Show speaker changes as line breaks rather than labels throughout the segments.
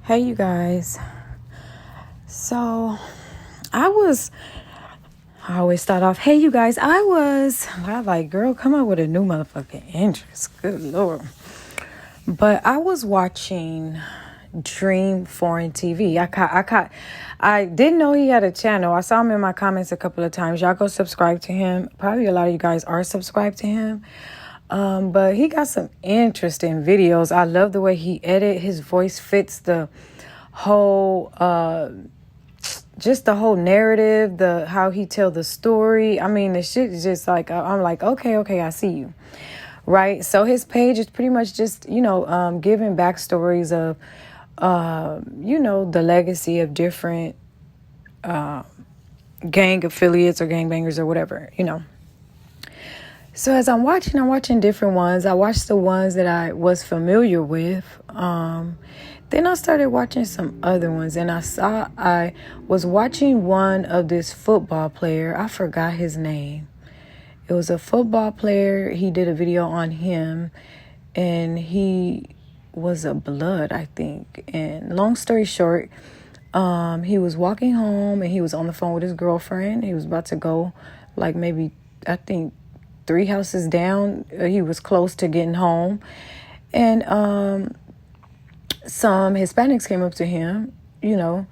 Hey, you guys. So, I was, I always start off, hey, you guys, I like, girl, come up with a new motherfucking interest. Good Lord. But I was watching Dream Foreign TV. I didn't know he had a channel. I saw him in my comments a couple of times. Y'all go subscribe to him. Probably a lot of you guys are subscribed to him. But he got some interesting videos. I love the way he edit. His voice fits the whole just the whole narrative, the how he tell the story. I mean, the shit is just like I'm like, okay, I see you. Right? So his page is pretty much just, giving backstories of the legacy of different gang affiliates or gangbangers or whatever. So as I'm watching different ones. I watched the ones that I was familiar with. Then I started watching some other ones, and I was watching one of this football player. I forgot his name. It was a football player. He did a video on him, and he was a blood, I think. And long story short, he was walking home, and he was on the phone with his girlfriend. He was about to go, like maybe, I think, 3 houses down. He was close to getting home. And some Hispanics came up to him, and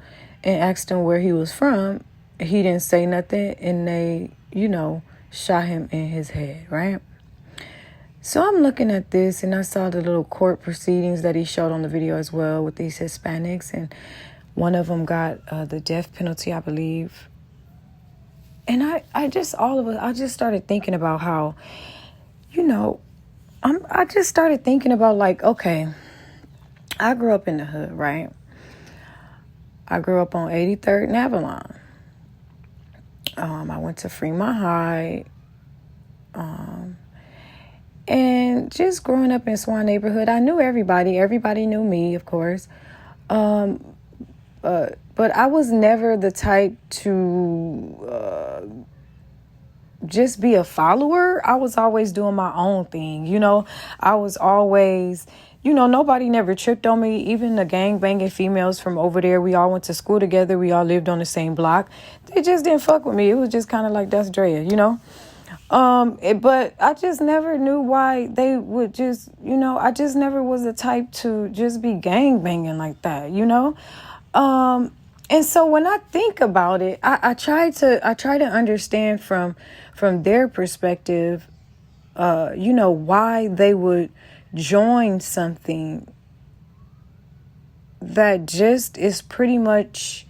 asked him where he was from. He didn't say nothing, and they, shot him in his head, right? So I'm looking at this, and I saw the little court proceedings that he showed on the video as well with these Hispanics, and one of them got the death penalty, I believe. And I just started thinking about how, I just started thinking about like, okay, I grew up in the hood, right? I grew up on 83rd and Avalon. I went to Fremont High. And just growing up in Swan neighborhood, I knew everybody. Everybody knew me, of course. But I was never the type to just be a follower. I was always doing my own thing. I was always, nobody never tripped on me. Even the gang banging females from over there, we all went to school together. We all lived on the same block. They just didn't fuck with me. It was just kind of like, that's Drea, but I just never knew why they would just, I just never was the type to just be gang banging like that, And so when I think about it, I try to understand from their perspective, why they would join something that just is pretty much,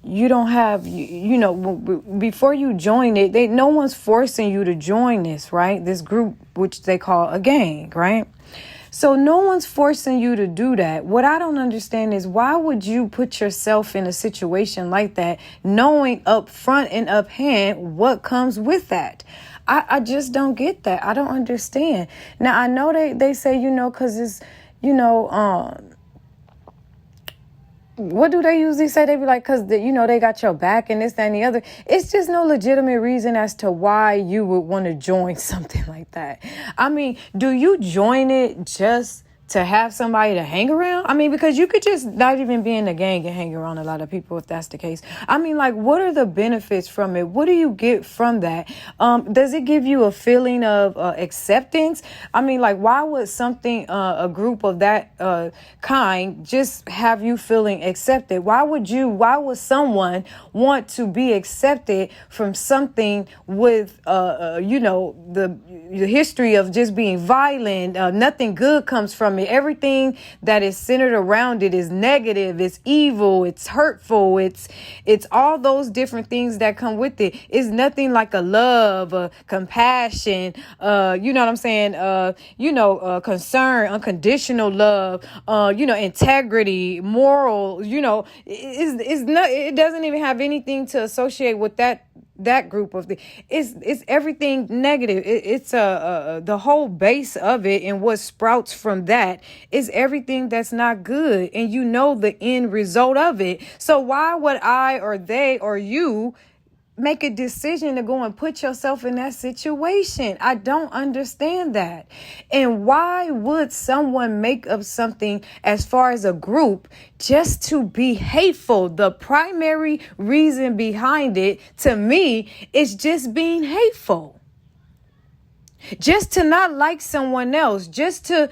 you don't have, before you join it, no one's forcing you to join this, right? This group, which they call a gang, right? So no one's forcing you to do that. What I don't understand is, why would you put yourself in a situation like that, knowing up front and up hand what comes with that? I just don't get that. I don't understand. Now, I know they say, because it's, what do they usually say? They be like, because, they got your back and this, that, and the other. It's just no legitimate reason as to why you would want to join something like that. I mean, do you join it just to have somebody to hang around? I mean, because you could just not even be in the gang and hang around a lot of people if that's the case. I mean, like, what are the benefits from it? What do you get from that? Does it give you a feeling of acceptance? I mean, like, why would something, a group of that kind just have you feeling accepted? Why would someone want to be accepted from something with, the history of just being violent? Nothing good comes from it. Everything that is centered around it is negative, it's evil, it's hurtful, it's all those different things that come with it. It's nothing like a love, a compassion, you know what I'm saying? Concern, unconditional love, integrity, moral, it doesn't even have anything to associate with that group of it's everything negative. It's the whole base of it, and what sprouts from that is everything that's not good, and the end result of it. So why would I or they or you make a decision to go and put yourself in that situation? I don't understand that. And why would someone make up something as far as a group just to be hateful? The primary reason behind it, to me, is just being hateful. Just to not like someone else, just to,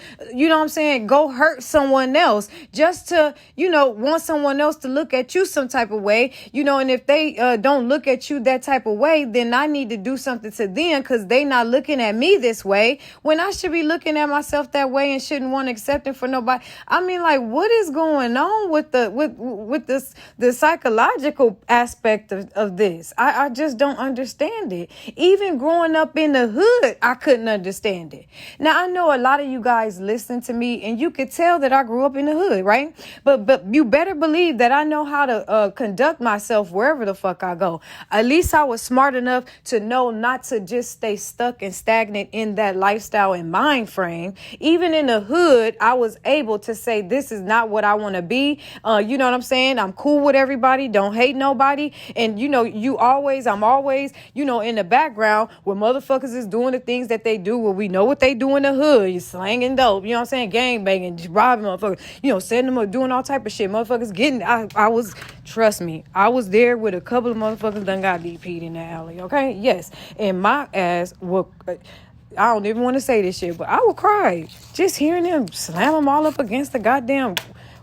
go hurt someone else, just to, want someone else to look at you some type of way, and if they don't look at you that type of way, then I need to do something to them because they not looking at me this way when I should be looking at myself that way and shouldn't want to accept it for nobody. I mean, like, what is going on with the psychological aspect of this? I just don't understand it. Even growing up in the hood, I couldn't understand it. Now, I know a lot of you guys listen to me and you could tell that I grew up in the hood, right? But you better believe that I know how to conduct myself wherever the fuck I go. At least I was smart enough to know not to just stay stuck and stagnant in that lifestyle and mind frame. Even in the hood, I was able to say, this is not what I want to be. You know what I'm saying? I'm cool with everybody. Don't hate nobody. And, I'm always, in the background where motherfuckers is doing the things that they do, where we know what they do in the hood. You slanging dope, gang banging, just robbing motherfuckers, setting them up, doing all type of shit. Motherfuckers getting, trust me, I was there with a couple of motherfuckers done got DP'd in the alley, okay? Yes. And my ass will, I don't even want to say this shit, but I would cry just hearing them slam them all up against the goddamn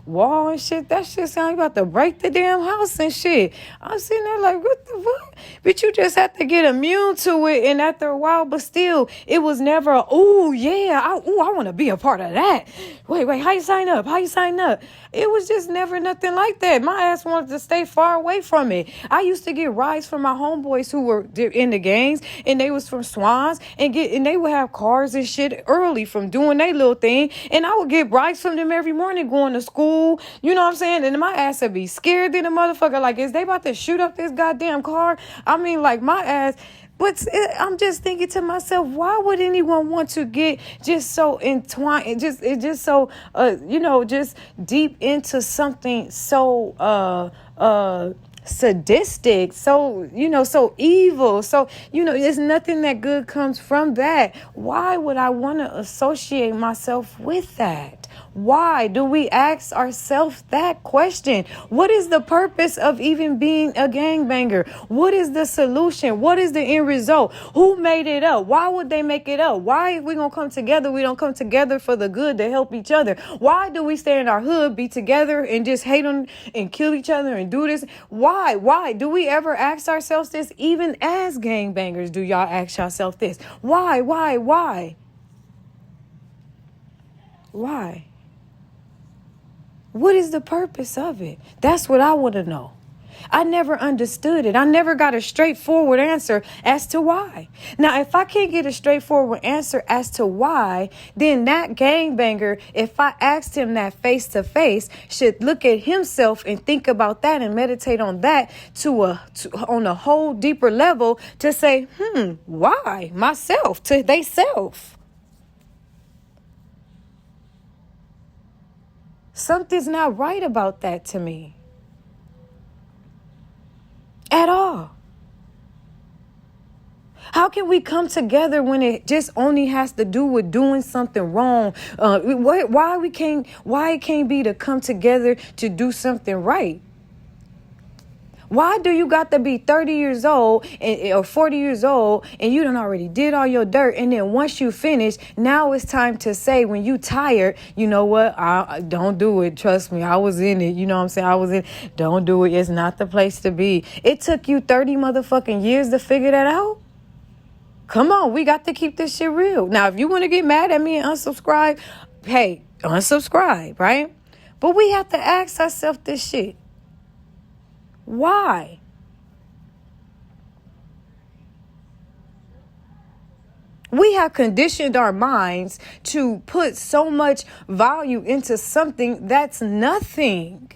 wall and shit. That shit sound about to break the damn house and shit. I'm sitting there like, what the fuck? But you just have to get immune to it. And after a while, but still, it was never, I want to be a part of that. Wait, how you sign up? It was just never nothing like that. My ass wanted to stay far away from it. I used to get rides from my homeboys who were in the gangs, and they was from Swans, and they would have cars and shit early from doing their little thing, and I would get rides from them every morning going to school. You know what I'm saying? And my ass would be scared than a motherfucker. Like, is they about to shoot up this goddamn car? I mean, like, my ass. But I'm just thinking to myself, why would anyone want to get just so entwined, just deep into something so sadistic, so evil. So, there's nothing that good comes from that. Why would I want to associate myself with that? Why do we ask ourselves that question? What is the purpose of even being a gangbanger? What is the solution? What is the end result? Who made it up? Why would they make it up? Why, if we gonna come together, we don't come together for the good to help each other? Why do we stay in our hood, be together, and just hate them and kill each other and do this? Why do we ever ask ourselves this? Even as gangbangers, do y'all ask yourself this? Why? What is the purpose of it? That's what I want to know. I never understood it. I never got a straightforward answer as to why. Now, if I can't get a straightforward answer as to why, then that gangbanger, if I asked him that face to face, should look at himself and think about that and meditate on that on a whole deeper level to say, why myself to they self? Something's not right about that to me. At all. How can we come together when it just only has to do with doing something wrong? Why it can't be to come together to do something right? Why do you got to be 30 years old or 40 years old and you done already did all your dirt? And then once you finish, now it's time to say when you tired, you know what? I don't do it. Trust me. I was in it. You know what I'm saying? Don't do it. It's not the place to be. It took you 30 motherfucking years to figure that out. Come on. We got to keep this shit real. Now, if you want to get mad at me and unsubscribe, hey, unsubscribe, right? But we have to ask ourselves this shit. Why? We have conditioned our minds to put so much value into something that's nothing.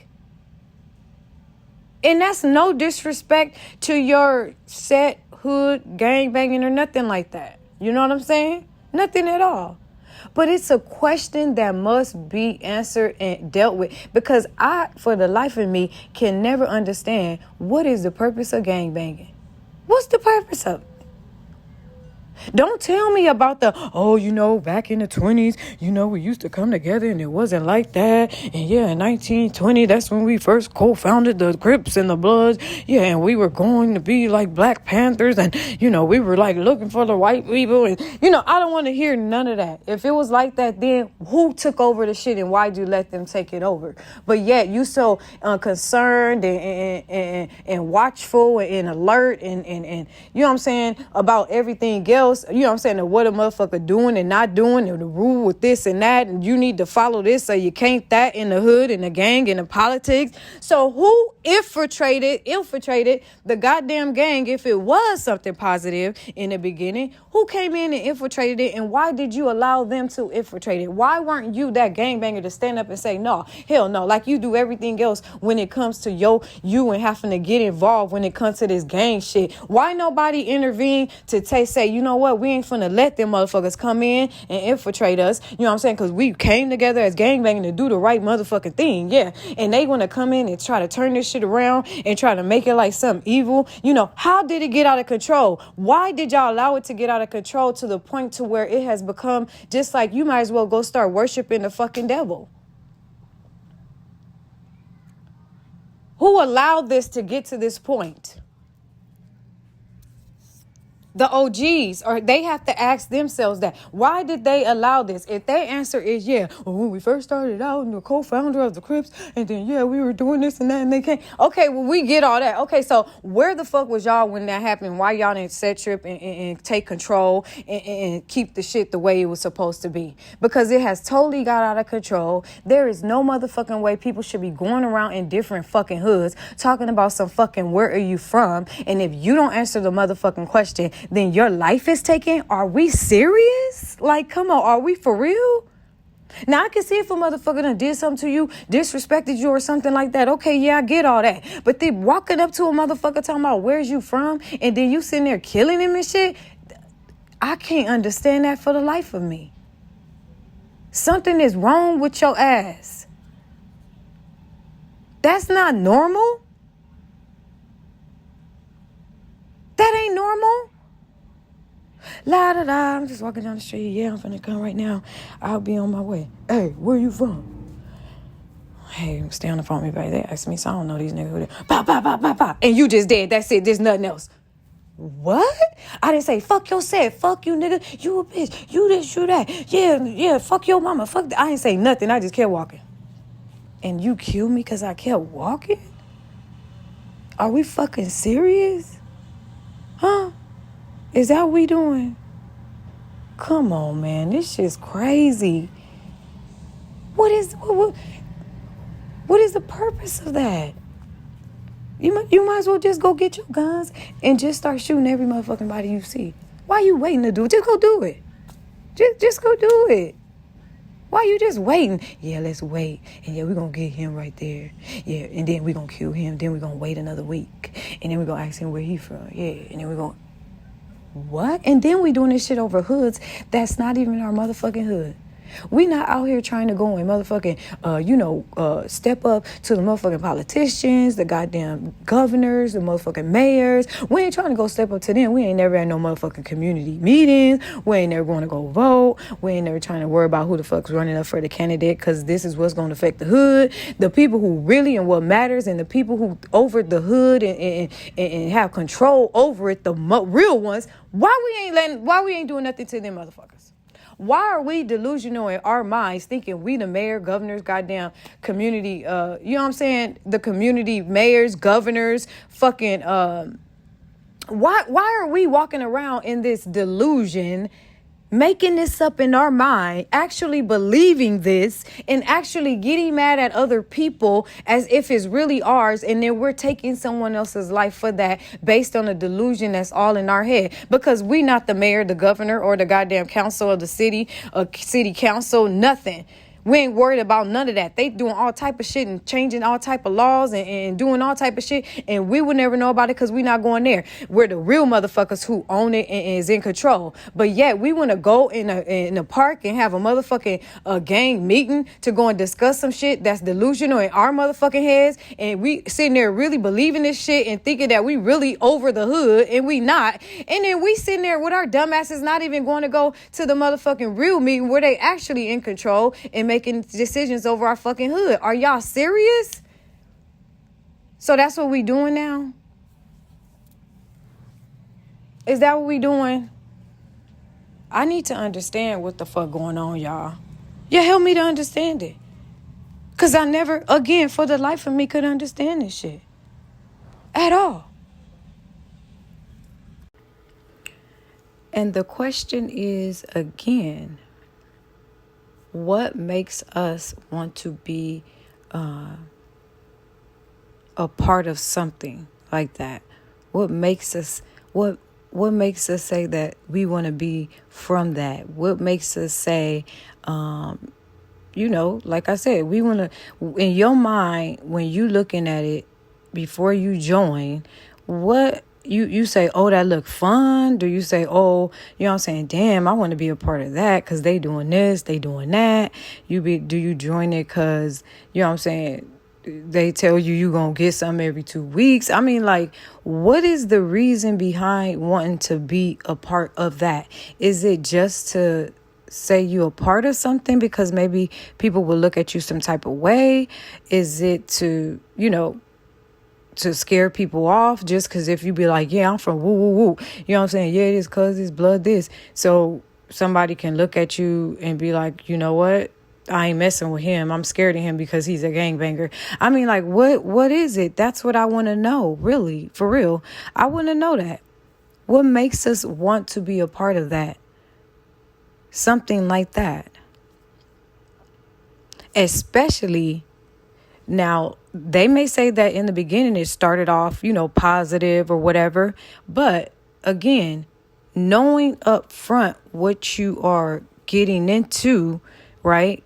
And that's no disrespect to your set, hood, gangbanging or nothing like that. You know what I'm saying? Nothing at all. But it's a question that must be answered and dealt with, because I, for the life of me, can never understand what is the purpose of gangbanging. What's the purpose of it? Don't tell me about back in the 20s, we used to come together and it wasn't like that. And yeah, in 1920, that's when we first co-founded the Crips and the Bloods. Yeah, and we were going to be like Black Panthers and, we were like looking for the white people. And, I don't want to hear none of that. If it was like that, then who took over the shit and why'd you let them take it over? But yet you so concerned and watchful and alert and you know what I'm saying, about everything else. You know what I'm saying? And what a motherfucker doing and not doing, and the rule with this and that, and you need to follow this, so you can't that in the hood, in the gang, in the politics. So who infiltrated the goddamn gang if it was something positive in the beginning? Who came in and infiltrated it, and why did you allow them to infiltrate it? Why weren't you that gangbanger to stand up and say, no, hell no, like you do everything else when it comes to you and having to get involved when it comes to this gang shit? Why nobody intervene to say, you know what, we ain't finna let them motherfuckers come in and infiltrate us, you know what I'm saying, because we came together as gangbanging to do the right motherfucking thing, yeah, and they want to come in and try to turn this shit around and try to make it like something evil. How did it get out of control? Why did y'all allow it to get out of control to the point to where it has become just like you might as well go start worshiping the fucking devil? Who allowed this to get to this point? The OGs, or they have to ask themselves that. Why did they allow this? If their answer is, when we first started out, and the co-founder of the Crips, and then, we were doing this and that, and they came. Okay, well, we get all that. Okay, so where the fuck was y'all when that happened? Why y'all didn't set trip and take control and keep the shit the way it was supposed to be? Because it has totally got out of control. There is no motherfucking way people should be going around in different fucking hoods talking about some fucking where are you from? And if you don't answer the motherfucking question, then your life is taken? Are we serious? Like, come on, are we for real? Now, I can see if a motherfucker done did something to you, disrespected you or something like that. Okay, yeah, I get all that. But they walking up to a motherfucker talking about where's you from, and then you sitting there killing him and shit. I can't understand that for the life of me. Something is wrong with your ass. That's not normal. That ain't normal. La da da, I'm just walking down the street. Yeah, I'm finna come right now. I'll be on my way. Hey, where you from? Hey, stay on the phone with me, baby. They asked me, so I don't know these niggas who they. Pop, pop, pop, pop, pop. And you just dead. That's it. There's nothing else. What? I didn't say, fuck yourself. Fuck you, nigga. You a bitch. You this, you that. Yeah, fuck your mama. Fuck that. I didn't say nothing. I just kept walking. And you killed me because I kept walking? Are we fucking serious? Huh? Is that what we doing? Come on, man. This shit's crazy. What is the purpose of that? You might as well just go get your guns and just start shooting every motherfucking body you see. Why you waiting to do it? Just go do it. Just go do it. Why you just waiting? Yeah, let's wait. And yeah, we're going to get him right there. Yeah, and then we're going to kill him. Then we're going to wait another week. And then we're going to ask him where he from. Yeah, and then we're going to... What? And then we doing this shit over hoods that's not even our motherfucking hood. We not out here trying to go and motherfucking, step up to the motherfucking politicians, the goddamn governors, the motherfucking mayors. We ain't trying to go step up to them. We ain't never had no motherfucking community meetings. We ain't never going to go vote. We ain't never trying to worry about who the fuck's running up for the candidate, because this is what's going to affect the hood. The people who really and what matters, and the people who over the hood and have control over it, the real ones. Why we ain't doing nothing to them motherfuckers? Why are we delusional in our minds thinking we the mayor, governors, goddamn community, you know what I'm saying? The community mayors, governors, fucking, why are we walking around in this delusion, making this up in our mind, actually believing this and actually getting mad at other people as if it's really ours, and then we're taking someone else's life for that based on a delusion that's all in our head? Because we not the mayor, the governor, or the goddamn council of the city, city council, nothing. We ain't worried about none of that. They doing all type of shit and changing all type of laws and doing all type of shit. And we would never know about it because we not going there. We're the real motherfuckers who own it and is in control. But yet we want to go in a park and have a motherfucking gang meeting to go and discuss some shit that's delusional in our motherfucking heads. And we sitting there really believing this shit and thinking that we really over the hood, and we not. And then we sitting there with our dumbasses not even going to go to the motherfucking real meeting where they actually in control and making decisions over our fucking hood. Are y'all serious? So that's what we doing now? Is that what we doing? I need to understand what the fuck going on, y'all. Yeah, help me to understand it. Because I never, again, for the life of me, could understand this shit. At all. And the question is, again, what makes us want to be a part of something like that? What makes us say that we want to be from that? What makes us say, like I said, we want to, in your mind, when you looking at it before you join, what you say, oh, that look fun? Do you say, oh, you know what I'm saying, damn, I want to be a part of that because they doing this, they doing that? Do you join it because, you know what I'm saying, they tell you gonna get something every 2 weeks? I mean, like, what is the reason behind wanting to be a part of that? Is it just to say you a part of something because maybe people will look at you some type of way? Is it to, to scare people off? Just because if you be like, yeah, I'm from woo, woo, woo. You know what I'm saying? Yeah, it is cuz it's blood this. So somebody can look at you and be like, you know what? I ain't messing with him. I'm scared of him because he's a gangbanger. I mean, like, what is it? That's what I want to know, really, for real. I want to know that. What makes us want to be a part of that? Something like that. Especially now, they may say that in the beginning it started off, positive or whatever. But again, knowing up front what you are getting into, right?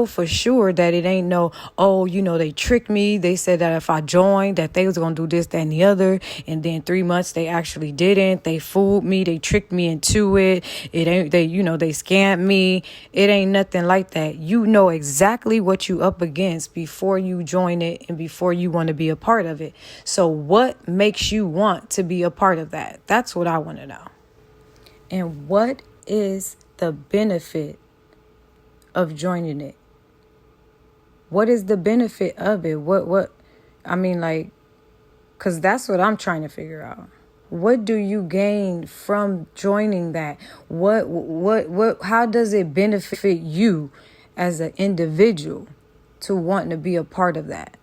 For sure that it ain't they tricked me. They said that if I joined that they was going to do this, that, and the other. And then 3 months they actually didn't. They fooled me. They tricked me into it. It ain't, they scammed me. It ain't nothing like that. You know exactly what you up against before you join it and before you want to be a part of it. So what makes you want to be a part of that? That's what I want to know. And what is the benefit of joining it? What is the benefit of it? Because that's what I'm trying to figure out. What do you gain from joining that? How does it benefit you as an individual to want to be a part of that?